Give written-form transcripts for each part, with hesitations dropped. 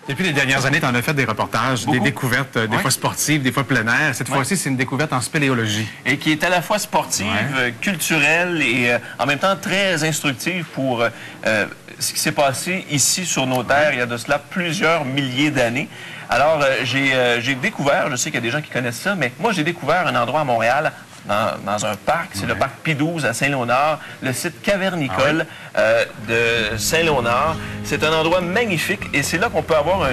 Depuis les dernières années, tu en as fait des reportages, des découvertes, des fois sportives, des fois plein air. Cette fois-ci, c'est une découverte en spéléologie. Et qui est à la fois sportive, culturelle et en même temps très instructive pour ce qui s'est passé ici sur nos terres il y a de cela plusieurs milliers d'années. Alors, j'ai découvert, je sais qu'il y a des gens qui connaissent ça, mais moi, j'ai découvert un endroit à Montréal, dans un parc, c'est le parc Pie-XII à Saint-Léonard, le site cavernicole de Saint-Léonard. C'est un endroit magnifique et c'est là qu'on peut avoir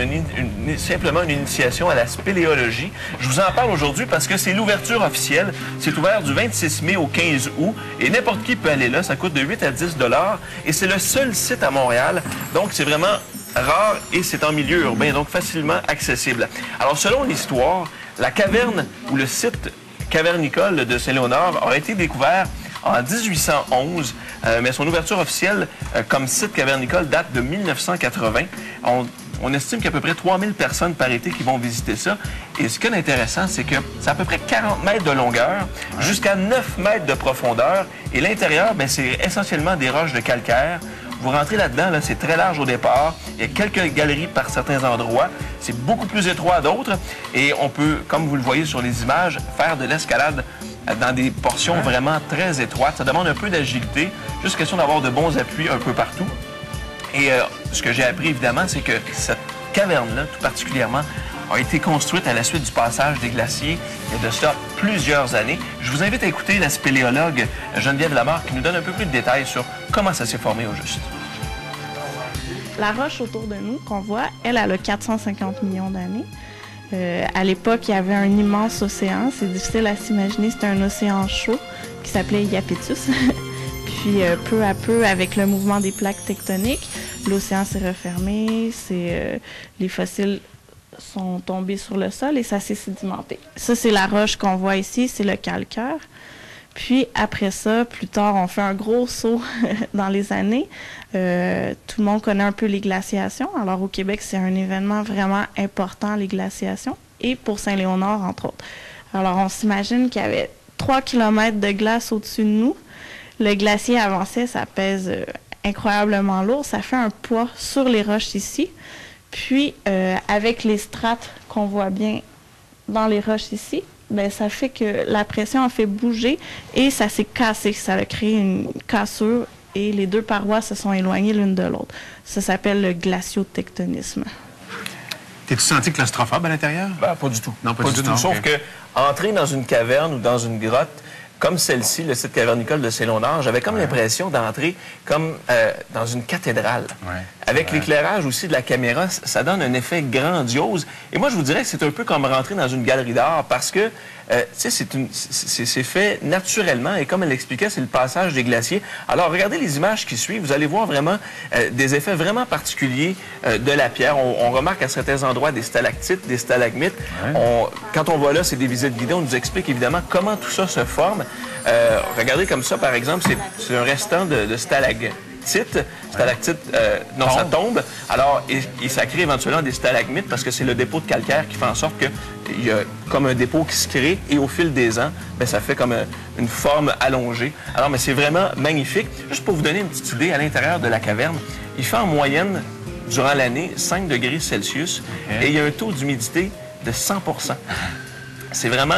simplement une initiation à la spéléologie. Je vous en parle aujourd'hui parce que c'est l'ouverture officielle. C'est ouvert du 26 mai au 15 août et n'importe qui peut aller là. Ça coûte de 8 à 10 $ et c'est le seul site à Montréal. Donc, c'est vraiment rare et c'est en milieu urbain, donc facilement accessible. Alors, selon l'histoire, la caverne ou le site cavernicole de Saint-Léonard a été découvert en 1811, mais son ouverture officielle comme site cavernicole date de 1980. On estime qu'il y a à peu près 3000 personnes par été qui vont visiter ça. Et ce qui est intéressant, c'est que c'est à peu près 40 mètres de longueur, jusqu'à 9 mètres de profondeur. Et l'intérieur, c'est essentiellement des roches de calcaire. Vous rentrez là-dedans, c'est très large au départ. Il y a quelques galeries par certains endroits. C'est beaucoup plus étroit à d'autres. Et on peut, comme vous le voyez sur les images, faire de l'escalade dans des portions vraiment très étroites. Ça demande un peu d'agilité, juste question d'avoir de bons appuis un peu partout. Et ce que j'ai appris, évidemment, c'est que cette caverne-là, tout particulièrement, a été construite à la suite du passage des glaciers il y a de cela plusieurs années. Je vous invite à écouter la spéléologue Geneviève Lamarre qui nous donne un peu plus de détails sur comment ça s'est formé au juste. La roche autour de nous qu'on voit, elle a 450 millions d'années. À l'époque, il y avait un immense océan. C'est difficile à s'imaginer. C'était un océan chaud qui s'appelait Iapetus. Puis, peu à peu, avec le mouvement des plaques tectoniques, l'océan s'est refermé. Les fossiles sont tombés sur le sol et ça s'est sédimenté. Ça, c'est la roche qu'on voit ici, c'est le calcaire. Puis après ça, plus tard, on fait un gros saut dans les années. Tout le monde connaît un peu les glaciations. Alors au Québec, c'est un événement vraiment important, les glaciations, et pour Saint-Léonard, entre autres. Alors on s'imagine qu'il y avait 3 km de glace au-dessus de nous. Le glacier avançait, ça pèse incroyablement lourd. Ça fait un poids sur les roches ici. Puis, avec les strates qu'on voit bien dans les roches ici, ça fait que la pression a fait bouger et ça s'est cassé. Ça a créé une cassure et les deux parois se sont éloignées l'une de l'autre. Ça s'appelle le glaciotectonisme. T'es-tu senti claustrophobe à l'intérieur? Pas du tout. Non, pas du tout. Non, sauf que entrer dans une caverne ou dans une grotte, comme celle-ci, le site cavernicole de Saint-Léonard, j'avais comme l'impression d'entrer comme dans une cathédrale. Avec l'éclairage aussi de la caméra, ça donne un effet grandiose. Et moi, je vous dirais que c'est un peu comme rentrer dans une galerie d'art parce que, c'est fait naturellement. Et comme elle l'expliquait, c'est le passage des glaciers. Alors, regardez les images qui suivent. Vous allez voir vraiment des effets vraiment particuliers de la pierre. On remarque à certains endroits des stalactites, des stalagmites. Quand on va là, c'est des visites guidées. On nous explique évidemment comment tout ça se forme. Regardez comme ça, par exemple, c'est un restant de stalagmites. Non, ça tombe. Alors, et ça crée éventuellement des stalagmites parce que c'est le dépôt de calcaire qui fait en sorte qu'il y a comme un dépôt qui se crée et au fil des ans, ça fait comme une forme allongée. Alors, mais c'est vraiment magnifique. Juste pour vous donner une petite idée, à l'intérieur de la caverne, il fait en moyenne, durant l'année, 5 degrés Celsius et il y a un taux d'humidité de 100%. C'est vraiment...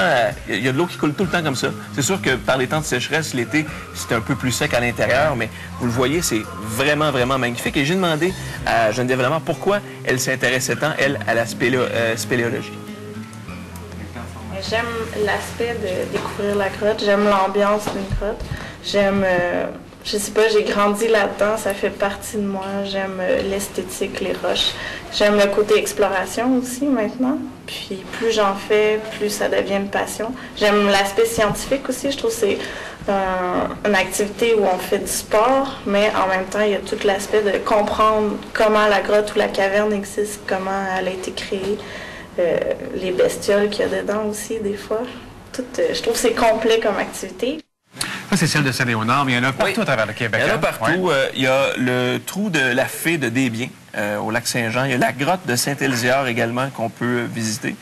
Il y a de l'eau qui coule tout le temps comme ça. C'est sûr que par les temps de sécheresse, l'été, c'est un peu plus sec à l'intérieur, mais vous le voyez, c'est vraiment, vraiment magnifique. Et j'ai demandé à Geneviève Lamarre pourquoi elle s'intéressait tant, elle, à la spéléologie. J'aime l'aspect de découvrir la grotte. J'aime l'ambiance d'une grotte. J'aime... je sais pas, j'ai grandi là-dedans, ça fait partie de moi. J'aime l'esthétique, les roches. J'aime le côté exploration aussi maintenant. Puis plus j'en fais, plus ça devient une passion. J'aime l'aspect scientifique aussi. Je trouve que c'est une activité où on fait du sport, mais en même temps, il y a tout l'aspect de comprendre comment la grotte ou la caverne existe, comment elle a été créée, les bestioles qu'il y a dedans aussi des fois. Je trouve que c'est complet comme activité. Ça, c'est celle de Saint-Léonard, mais il y en a partout à travers le Québec. Il y en a partout. Il y a le trou de la Fée de Desbiens. au lac Saint-Jean. Il y a la grotte de Saint-Élisiard également qu'on peut visiter.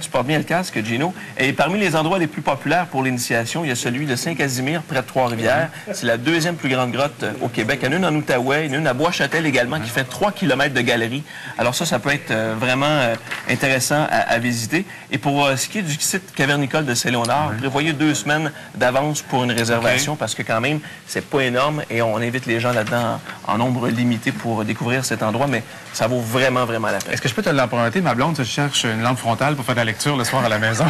Tu portes bien le casque, Gino. Et parmi les endroits les plus populaires pour l'initiation, il y a celui de Saint-Casimir, près de Trois-Rivières. C'est la deuxième plus grande grotte au Québec. Il y en a une en Outaouais, il y en a une à Bois-Châtel également, qui fait 3 km de galerie. Alors ça peut être vraiment intéressant à visiter. Et pour ce qui est du site cavernicole de Saint-Léonard, prévoyez 2 semaines d'avance pour une réservation, parce que quand même, c'est pas énorme et on invite les gens là-dedans en nombre limité pour découvrir cet endroit, mais ça vaut vraiment, vraiment la peine. Est-ce que je peux te l'emprunter? Ma blonde, je cherche une lampe frontale pour faire de la lecture le soir à la maison.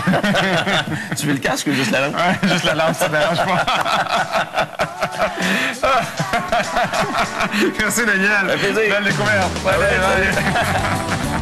Tu veux le casque ou juste la lampe? Ouais, juste la lampe, ça ne dérange pas. Merci, Daniel. Un plaisir. Belle découverte. Ouais, bye.